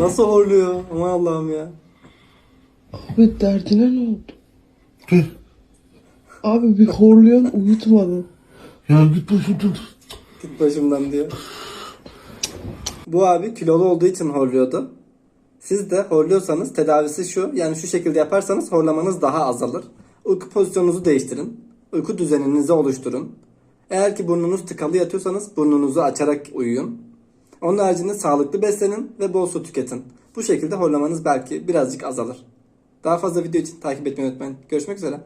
Nasıl horluyor? Aman Allah'ım ya. Abi derdine ne oldu? Tüh. Abi bir horluyorsun uyutmadın. Ya git başımdan. Git başımdan diyor. Bu abi kilolu olduğu için horluyordu. Siz de horluyorsanız tedavisi şu. Yani şu şekilde yaparsanız horlamanız daha azalır. Uyku pozisyonunuzu değiştirin. Uyku düzeninizi oluşturun. Eğer ki burnunuz tıkalı yatıyorsanız burnunuzu açarak uyuyun. Onun haricinde sağlıklı beslenin ve bol su tüketin. Bu şekilde horlamanız belki birazcık azalır. Daha fazla video için takip etmeyi unutmayın. Görüşmek üzere.